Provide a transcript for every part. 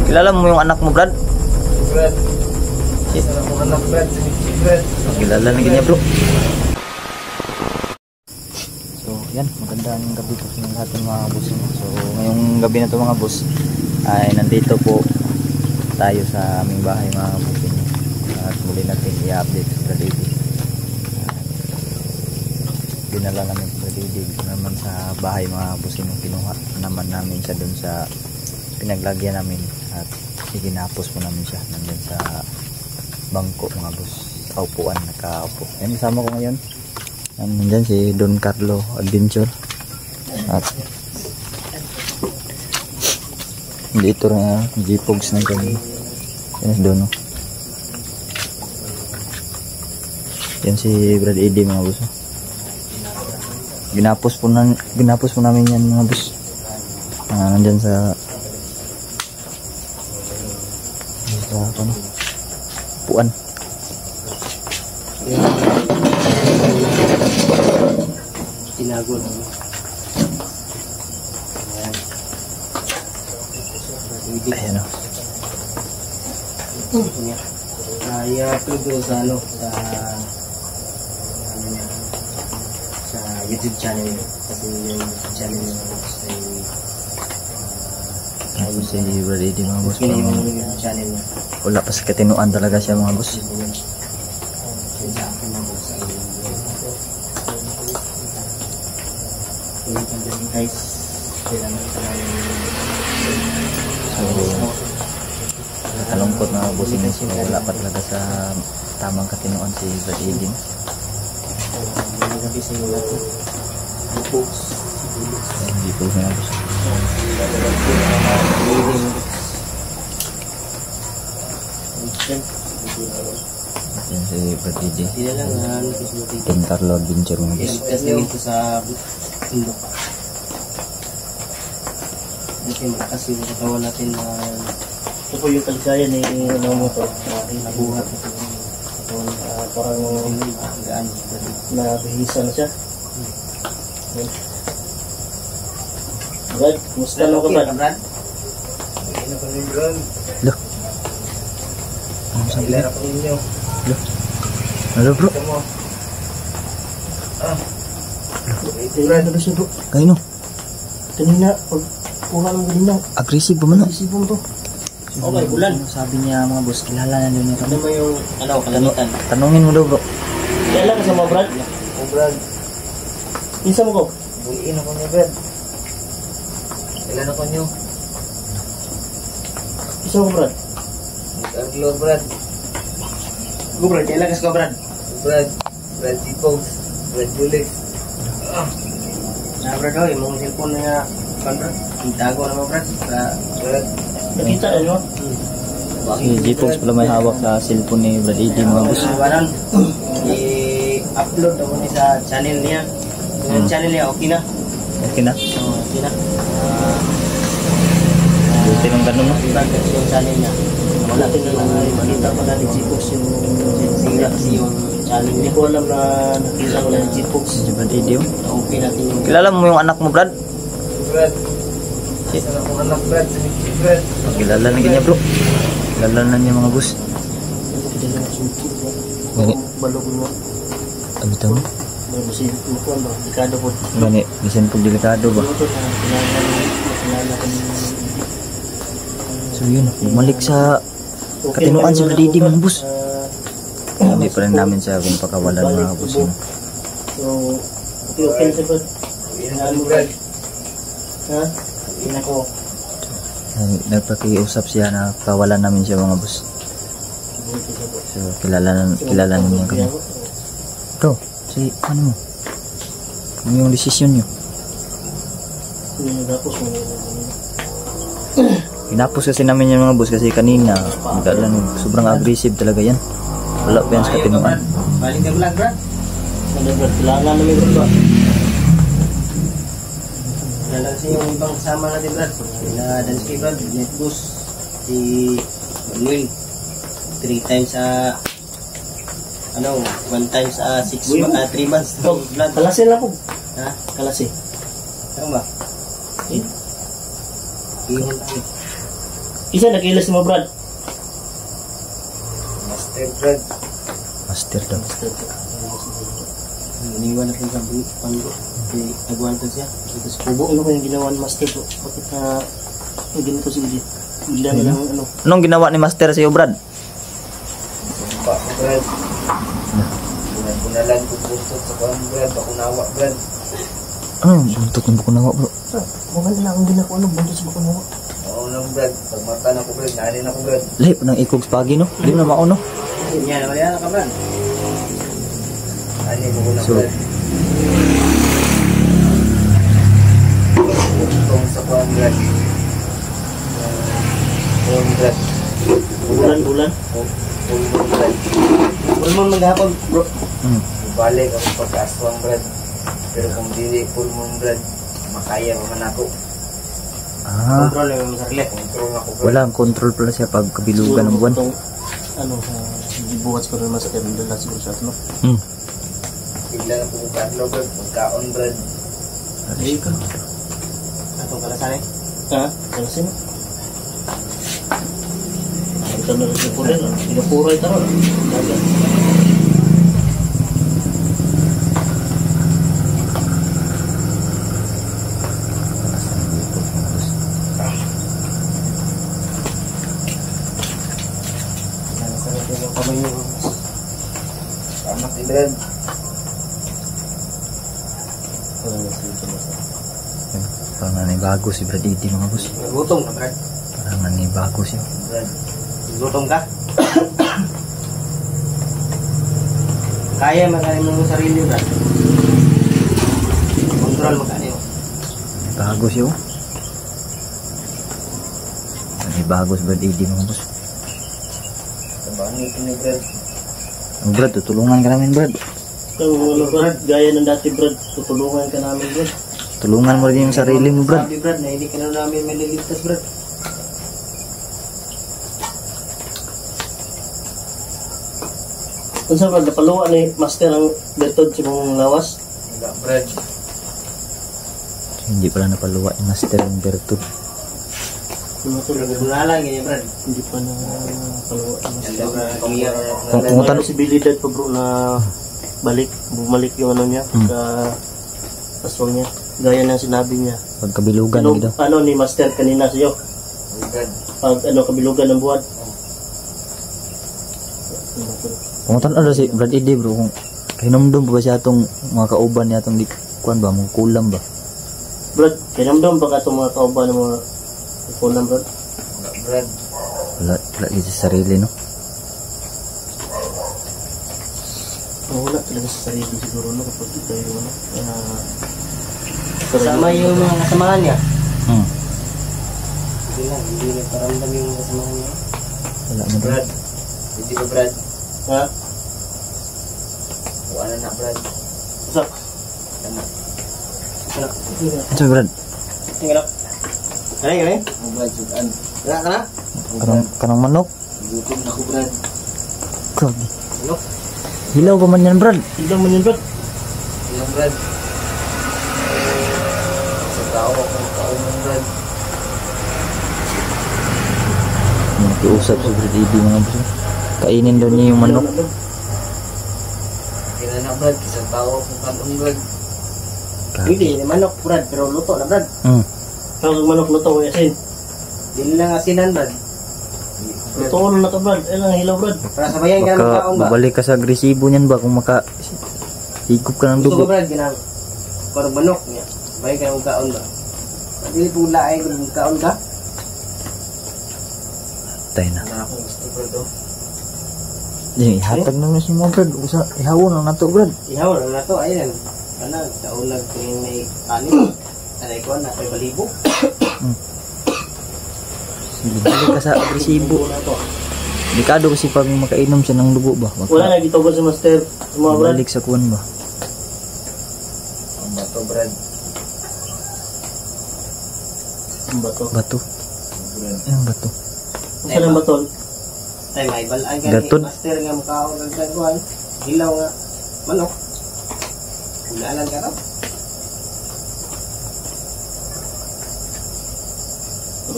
Kilala mo yung anak mo, Brad? Brad. Isa na kong anak, Brad. Si Brad. Kilala na ganyan, bro. So, yan. Magandang gabi po sa lahat ng mga boss. So, ngayong gabi na to mga boss, ay nandito po tayo sa aming bahay mga boss. At muli natin i-update sa Brad Eddie. Dinala namin sa Brad Eddie naman sa bahay mga boss. Kinuha naman namin siya dun sa pinaglagyan namin at iginapos po namin siya nandun sa bangko mga boss, sa upuan, nakaupo. Yan, kasama ko ngayon nandyan si Don Carlo Adventure at dito na G-Pogs na kami. Yan si Dono, yan si Brad Eddie mga boss. Ginapos po namin yan mga boss. Nandyan sa ano, puan. Tinago na. Ayan o. I-upload ko sa ano, sa niya, sa YouTube channel niya. Kasi yung channel niya Ayun si Brad Eddie mga boss. yun yung YouTube channel niya. Wala pa sa katinuan talaga siya mga boss. Guys, So, nakalungkot mga boss yun. So, wala pa talaga sa tamang katinuan si Brad Eddie. magabi sa iyo natin. Folks, Hindi po mga boss. Yan si Brad Eddie. sila lang Don Carlo Adventure mga boss. Test namin ito sa bundok. Kasi yung katawan natin na ito po yung kaligayan ni ano mo to, nabuhat ito. Parang gaan na bihisa na siya. Brad, kumusta na ka Brad? Hindi na pa rin Brad. Look. Ano sabi? Ilera pa ninyo. Look. Halo bro. Ito Brad, ano siya bro? Kayo no? Kanina, pag kuha ng kanina, Aggressive ba man no? isipon to. Okay, bulan. Sabi niya mga boss, kilala na doon Ano mo yung, kalamitan? Tanungin mo daw bro. Kailan ka sa mga Brad? O Brad. Isa mo ko? Buliin ako niya Brad. Kailan ako niyo? Isa mo Brad? Carlo Brad. Go Brad, kailan ka Brad? Brad. Brad G-Pogs. Brad Julex. Na Brad, yung mga cellphone na nga. Brad, itago na mo Brad. Brad. Nakita na nyo? Si G-Pogs pala may hawak sa cellphone ni Brad Eddie mga boss. I-upload ako ni sa channel niya. Yung channel niya, okay na. Okay na? Okay na. Buti nung ganun no? Yung channel niya. Wala makita ko na ni G-Pogs yung sira kasi yung channel niya. Hindi ko alam na nakita ko na ni G-Pogs. Si Brad Eddie oh. Okay natin yung... Kilala mo yung anak mo Brad? Brad. Isa na kong anak Brad. Si Brad. Kilala na ganyan bro. Kilala na niya mga boss. Gani. Balog mo. Ano ito mo? Masin mo ko ano. Dekado po. Gani. Bisan po delikado ba? So yun. Bumalik sa katinuan si Brad Eddie mga boss. Hindi pa rin namin siya kung pakawalan mga boss yun. So, okay sa Brad. Ano Brad? Ha? Ina ko. Nagpakiusap siya na kawalan namin siya mga boss. So kilala na niya kami. Ito, si ano mo? Ano yung desisyon nyo? Pinapos kasi namin yung mga boss kasi kanina sobrang aggressive talaga yan. Wala pa yan sa katinuan. Balik ka vlog Brad. Kailangan namin Brad. Kailangan siya yung ibang kasama natin Brad. Dansky Brad, Netbus, si Manuel. 3 times 1 times 3 months. Brad. Kalasi lang po. Ha? Kalasi. Ano ba? Ihon tayo. Isa nakilas mo Brad. Master Brad. Master daw. Iniwan natin sa pando. Nagawan ko siya. Ito sa kubo. Ano ko yung ginawa ni Master po? Bakit na yung ganito si Udi? Bigla na lang ano. Anong ginawa ni Master sa'yo, Brad? Sumpa ko Brad. Bunalan ko buntot sa kuwan Brad. Bakunawa Brad. Ano yung buntot ng bakunawa, bro? Mga na ang ginako ano. Buntot sa bakunawa. Oo lang Brad. Pagmata na ko Brad. Naanin ako Brad. Lahi pa ng ikog spagi, no? Di mo na mauno. Yan naman yan ka Brad. Naanin ko na So, Brad. Buntong sa kuwan Brad. Kuwan Brad. Bulan. Bulan Brad. Bulan mo maghapon bro. Balik ako pagkaaswang Brad. Pero kung dili full moon Brad, makaya naman ako. Control yung sarili. Control ako Brad. Walang control pala siya pag kabilugan ng buwan. Ano, dibuhat ko naman sa terminal na siguro siya, no? Bigla na pumuntaan lo Brad. Pagkaon Brad. Ay, ka. Atong kalasan eh? Ha? Kalasan mo? Ito na rin siya po rin. Pinapura ito rin. Dagat. Nalasan natin yung kamay nyo. Tama si Brad. Wala na siya sa Parang nanibago si Brad Eddie, mga boss. Nagutom na Brad. Parang nanibago siya. Brad. Gutom ka? Kaya magaling mo yung sarili Brad. Control magaling mo. Nanibago siya, oh. Nanibago si Brad Eddie, mga boss. Sabahan ito ni Brad. Oh, Brad, tutulungan ka namin, Brad. Kung ano Brad, gaya ng dati Brad, tutulungan ka namin Brad. Tulungan mo rin yung sarili mo, Brad. Sabi Brad na hindi ka na namin maliligtas Brad. Kung saan Brad, napaluwa ni Master ang betod sa mong lawas? Wala Brad. Hindi pala napaluwa yung Master yung Bertud. Ano ito Brad? Bunala ganyan Brad. Hindi pa na paluwa ni Master. Hello Brad. Kumiyak. Kung May tanong, posibilidad pa bro na bumalik yung ano niya sa aswang niya. Gaya ng sinabi niya. pag kabilugan Ano, daw. ano ni Master kanina sa'yo? Brad. Pag ano, kabilugan ng buwan. Kung tanong si Brad Eddie, bro, kung hinumdum ba siya itong mga kauban niya itong kuan ba, mga kulam ba? Brad, kinamdam ba ka itong mga kauban ng mga kulam Brad? Wala Brad. Wala sa sarili, no? Wala talaga sa sarili siguro no kapag ito yung ano. Kasama yung mga kasamahan niya. Hindi lang, hindi nagparamdam yung kasamahan niya. Wala mo, Brad. Brad. Hindi ba Brad? Ha? Wala na Brad. Usak? Tama. Usak? Ito, Brad. Tingnan. Galing? Ang Brad, sudan. Wala ka na? Kanang manok. Gutom na ko Brad. Grabe. Ano? Hilaw pa man yan, Brad. Tignan mo yun Brad. Ano Brad? Sa tao akong kauman Brad. Nakiusap si Brad Eddie, mga bro. Kainin daw niya yung manok. Kinana Brad, isang tao akong kanon Brad. Hindi, manok Brad, pero luto na Brad. Pag manok luto, may asin. Dili lang asinan Brad. Luto na na ka Brad. Ayun ang hilaw Brad. Para sabayan ka ng Baka kaon ba? babalik ka sa agresibo niyan ba kung maka higop ka ng Gusto ko dugo. Brad, ginang. Parang manok niya. Sabayan ka ng kaon ba? Dili po laay kung kaon ka. Tayo na. Wala akong gusto Brad oh. Hatag na si mo, Brad. Usa, ihawon na nato, Brad. Ihaw na to, ayun. Ano, kaunag ko yung may kanin. Alay ko na, may balibo. Sige, balik ka sa agresibo. Luto na to. Delikado kasi pag makainom siya ng dugo ba? Baka Wala na gitugon sa Master. Sa mga Brad. balik sa kuwan ba? Ang bato Brad. Ang bato. Bato. Brad. Anong bato? Ang sarang batol. Tay, may balaan ka Gatod. ni Master nga makaon ng kagwan. Hilaw nga. Manok. Ulaanan ka raw.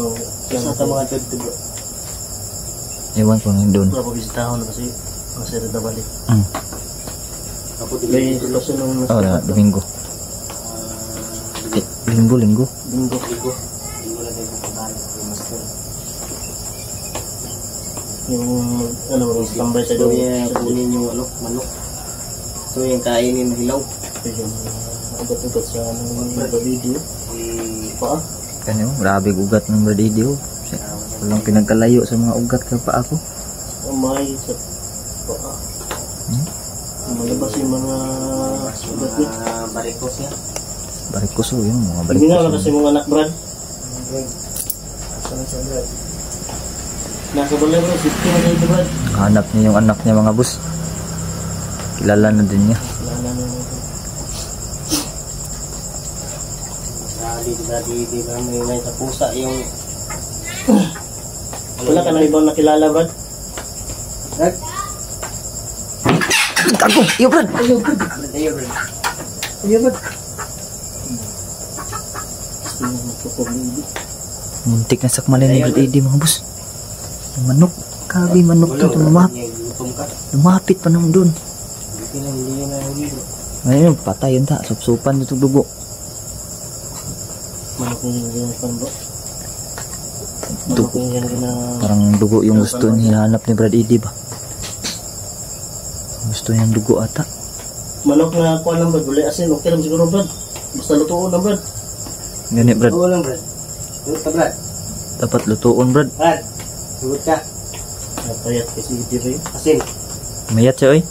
daw. Isa ka mga tudto bro. Iwan ko nang doon. Wala pa bisitahon na kasi masira na balik. Ako May relasyon nung Oh, na Domingo. Linggo. Linggo. Linggo na din ang pangalan ng master. Yung ano, tambay sa Ito doon. yung kunin yung ano, manok. Ito yung kainin ng hilaw. Yung ugat-ugat sa video. Pa? Kanyo, grabe ugat ng bradidio. Walang pinagkalayo sa mga ugat ka pa ako. Umay sa pa. Malabas yung mga ugat niya. Barikos niya. Barikoso yun, mga Hindi na barikoso. kasi mga anak Brad. Asan sa Brad? Nasa balay bro, 50 na dito Brad. Hanap niya yung anak niya mga boss. Kilala na din niya. Kilala na natin. Di ba may sa pusa yung... Wala ka na ibang nakilala Brad? Brad? Tago! Iyo, Brad! Ayaw, Brad. Ayaw, Brad. Gusto mo magpapabili. Muntik na sakmalin ni Brad Eddie mga boss. Yung manok. Kabi manok to. Gutom ka. Lumapit pa naman doon. Hindi na huli bro. Ngayon, patay yun ta. Supsupan dito dugo. Manok yung ginagawa bro. Dugo. Manok yung ginagawa. Parang dugo yung gusto niya hinahanap ni Brad Eddie ba? Gusto niyang dugo ata. Manok na kuha lang Brad. Wala asin. Okay lang siguro Brad. Basta lutuon lang Brad. Ganit Brad. Oo lang, Brad. Huwag ka, Brad. Dapat lutuon Brad. Brad, huwag ka. Napayat kasi hindi ba Asin. Mayat siya oy.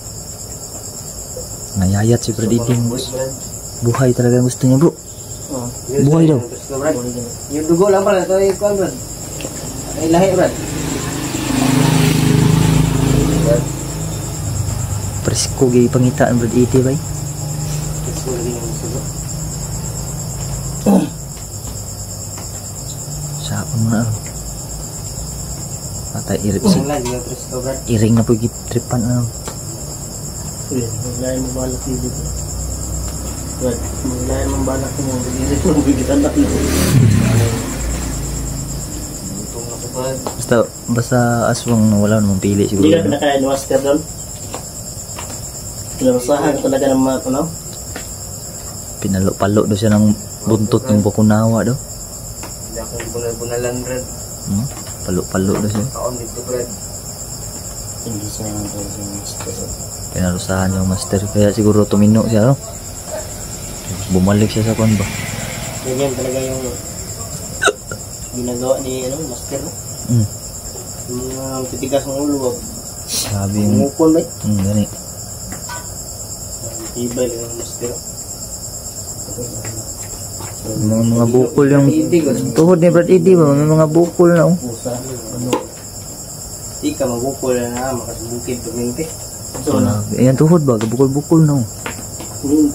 Ngayayat si Brad Eddie mga boss. Brad. Buhay talaga gusto niya bro. Oo. Buhay daw. Gusto, Brad. Yung dugo lang pala. Ito yung kuhan, Brad. Ay, lahi, Brad. Brad. Presko gay pangitaan Brad Eddie ba? Gusto lagi yung sugo. Saon mo na. Patay irip si. Kung lang, yung presko, Brad. Iring na po tripan ano. Uy, maglayan mo balak dito. Brad, maglayan mo balak mo. Hindi ko mabigitan na. Gutom na ko, Brad. Basta aswang na wala namang pili siguro. Hindi ka pinakain ni Master doon? Pinarusahan ka talaga ng mga ano? Pinalo-palo daw siya ng buntot ng bukunawa daw. Hindi ako bunal-bunalan, Brad. Palo-palo daw siya. Kaon dito, Brad. Hindi siya ng Master. Pinarusahan yung master. Kaya siguro tumino siya no? Bumalik siya sa kon ba? Ganyan talaga yung ginagawa ni ano, Master. No? Yung mga titigas ng ulo. Sabi yung... Umukol ba? Gani. Tibay lang yung Master. Mga bukol yung... Tuhod ni Brad Eddie ba? May mga bukol na oh. Pusa. Ano? Di ka magukol na makasibukid pagminti. So na. Ayan tuhod ba? Bukol-bukol na oh.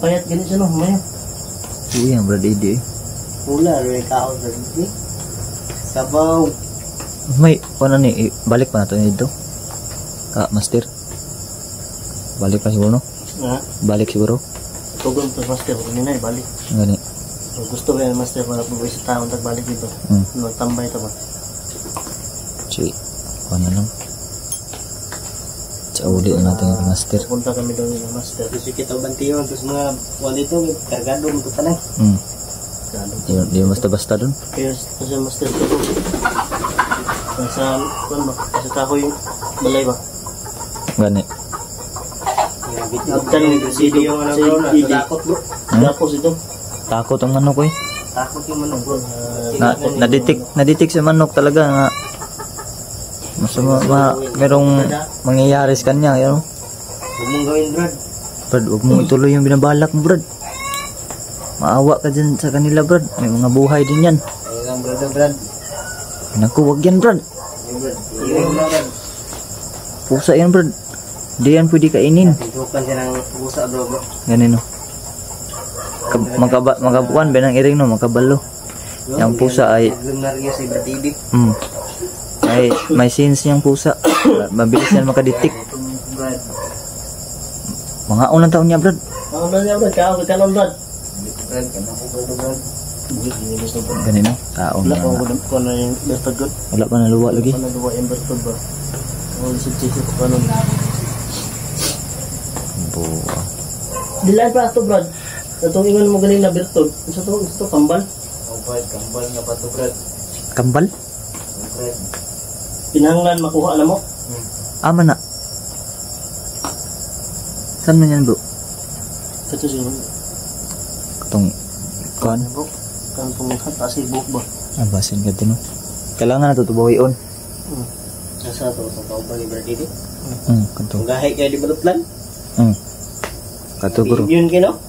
Payat ganit siya no. Maya. Uy, ang Brad Eddie eh. Hula, rin kaon sa dito. Sabaw. May, ano ni, balik pa na ito nito? Master? Balik pa siguro no? Ha? Balik siguro? Tugon pa Master. Huwag na ibalik. Gani. Kung gusto ko yan Master para pubuhay sa taong tagbalik dito. Magtambay ito ba? Si, ano lang. Sa uli na natin yung master. Punta kami doon yung Master. Gusto kita bantiyon. Terus mga wala dito, kargado mo ito tanay. Di basta-basta dun. Kaya kasi Master ko po. Nasa, ano ba? Kasi tako yung balay ba? Gani. Nagtan yung CD yung ano bro, Takot bro. Tapos ito. Takot ang manok eh. Takot yung manok bro. Na-detect sa manok talaga nga. Mas merong mangyayari sa kanya. Yun. Huwag mong gawin Brad. Brad, huwag mong ituloy yung binabalak mo Brad. Maawa ka dyan sa kanila Brad. May mga buhay din yan. Ayun lang Brad. Naku, wag yan Brad. Ayun Brad. Ayun lang Brad. Pusa yan Brad. Di yan pwede kainin. Tutukan siya ng busa bro. Ganun no. Magabuan ba ng iring no, magkabalo. Yung pusa ay Naglunar si Brad TV. ay may sense yung pusa. Mabilis yan makadetect. Brad. Mga unang taon niya Brad. Ano na niya Brad? Kaon Brad. Brad, kanako Brad. Buhit, hindi gusto ba? Ganino, taong Wala na. ko na yung bertod good. Wala pa naluwa lagi. Wala na yung bertod ba? Ang sip-sip ko nun. Buwa. Dilan pa ito, Brad. Itong ingon mo galing na bertod. Isa to, kambal. Oh, Brad, kambal na pa to, Brad. Kambal? Oh, Brad. Pinahanglan, makuha na mo. Ama na. Saan man yan bro? Ito siya. Itong kuan. Bro, kan pumukha, taas yung buhok ba? Basin ka din no. Kailangan na ito tubawion. Nasa ito, sa kaubang ni Brad dito. Kanto. Kung gahe kayo di balutlan. Kato bro. Yun kino.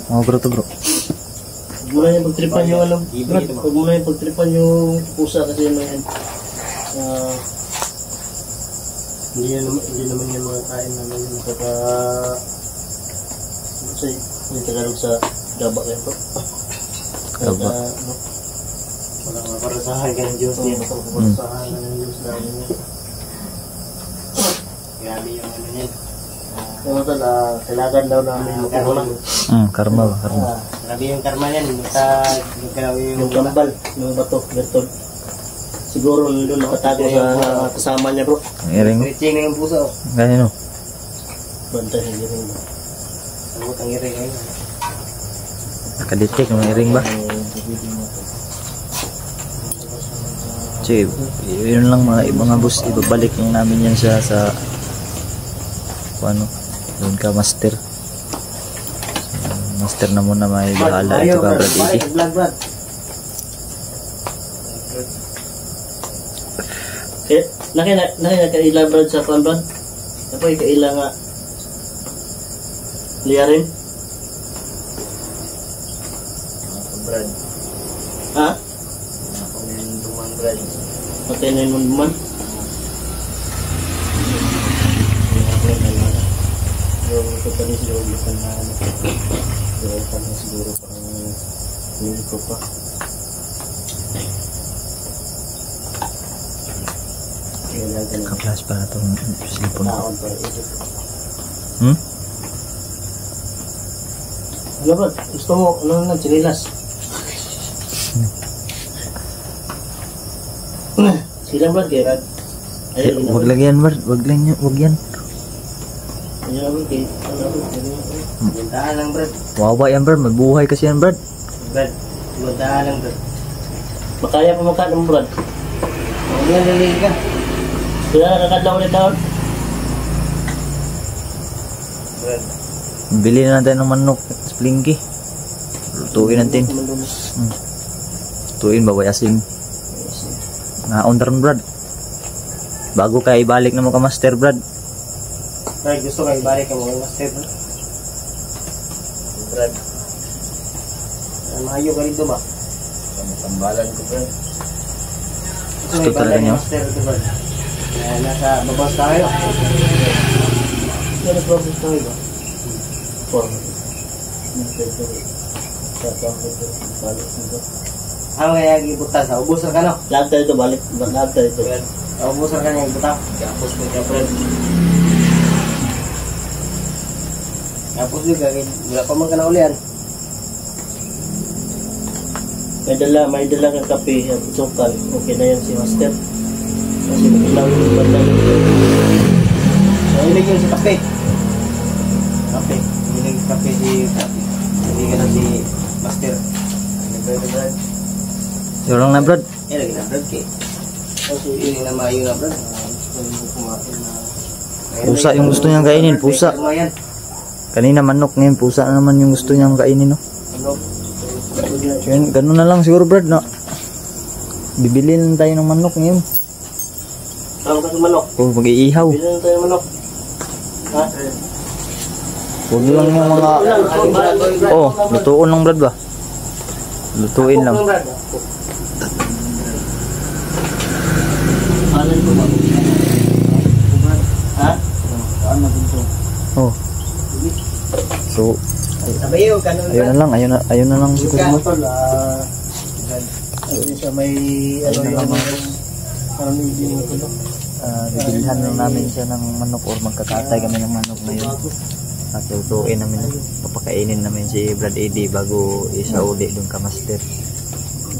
Oh bro to bro. Huwag mo na yung pagtripan yung ano. Brad, huwag mo na yung pagtripan yung pusa kasi may hindi naman yung mga kain naman yung makaka kasi yung Tagalog sa gaba kayo po. Gaba. Wala nga parasahan ka ng Diyos niya. Parasahan ka ng Diyos namin niya. Grabe yung ano niya. Yung tala, kailangan daw namin karma. Karma ba? Karma. Grabe yung karma niyan. Yung kambal, yung bato, bertod. Siguro doon nakatago sa kasama niya bro. Ang iring mo? Reaching na yung pusa, oh. Ganyan no? Bantay ang iring ba? Sagot ang iring ngayon. Nakadetect ng iring ba? Sige, yun lang mga boss. Ibabalik lang namin yan siya sa ano, doon ka master. Master na muna may bahala ito ka Brad Eddie. Eh, nakina kaila Brad sa Brad. Apa kaila nga liarin? Brad. Ha? Ako na yung duman, Brad. Patay na yung man. Yung ito pa rin siguro bukan na siguro parang hindi ko pa. Kaplas pa na itong silipon ko. Taon pa ito. Ano ba? Gusto mo? Ano na? Chinilas? Silang Brad kaya Brad? Wag lang yan Brad, wag yan. Ayun naman kay Bintahan lang, Brad. Wawa yan Brad, magbuhay kasi yan Brad. Brad, bintahan lang, Brad. makaya pa magkano mo Brad? Huwag yan, lilig ka. Kaya nakakadlaw ulit taon? Brad. Bili na natin ng manok, splinky. Lutuin natin. Lutuin, babayasin. Naon taron Brad. Bago ka ibalik na mo ka master Brad. Brad, gusto ka ibalik ka mo, master, Brad. Brad. Mahayo ka dito ba? Tambalan ko, Brad. Gusto talaga niyo? Master ko, Brad. Nasa babas tayo. Ano process tayo ba? Ano kaya gibutas? Ubusan ka, no? Lahat tayo ito, balik. Lahat tayo ito. Ubusan ka niya ibutas. Tapos mo ka, Brad. Tapos juga, wala pa man ka na ulian. May dala kang kape at sukal. Okay na yan si Master. Kasi mag-ilaw yung banda. So, ilig yun si kape. Kape. Ilig kape si kape. Hindi ka na si Master. Ilig ka na, Brad. Yun lang na Brad. Lagi na, Brad, kay. Kasi Ilig na maayo na, Brad. gusto mo kumain na. Pusa yung gusto niyang kainin, pusa. Kumayan. Kanina manok, ngayon pusa na naman yung gusto niyang kainin no. Ano? Yun, ganun na lang siguro Brad no. Bibili lang tayo ng manok ngayon. Saan ka sa manok? O mag-iihaw. Bilhin na tayo ng manok. Ha? Huwag lang yung mga... Oh, lutuin lang Brad ba? Lutuin lang. Alan ko ba? Ha? Saan na dito? Oh. So, Sabayo, kanon, ayun na lang, ayun na lang siguro mo. Ayun siya may ano yung parang yung ito. Bibilhan lang namin siya ng manok or magkakatay kami ng manok ngayon. At lutuin namin, papakainin namin si Brad Eddie bago isauli doon ka master.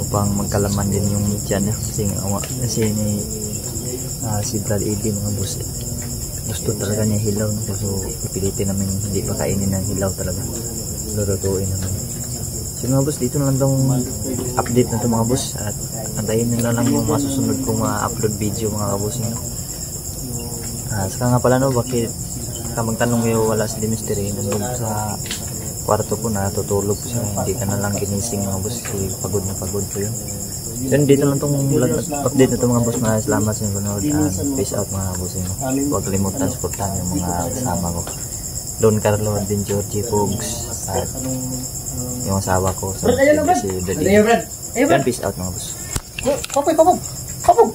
Upang magkalaman din yung tiyan niya. Kasi si Brad Eddie mga boss, gusto talaga niya hilaw. No? So ipilitin namin hindi pakainin ng hilaw talaga. Lutuin namin. So mga boss, dito na lang tong update na to mga boss. At antayin nyo na lang yung masusunod kong upload video mga boss. Saka nga pala no, bakit magtanong kayo wala si Mystery nandun sa kwarto po na tutulog po siya, hindi ka na lang ginising mga boss, pagod na pagod po yun. Then dito lang tong update na to mga boss, mga salamat sa panonood and peace out mga boss. Huwag kalimutan supportahan yung mga kasama ko, Don Carlo, din Georgie Pogs at yung asawa ko sa si Daddy. Then peace out mga boss. Kapag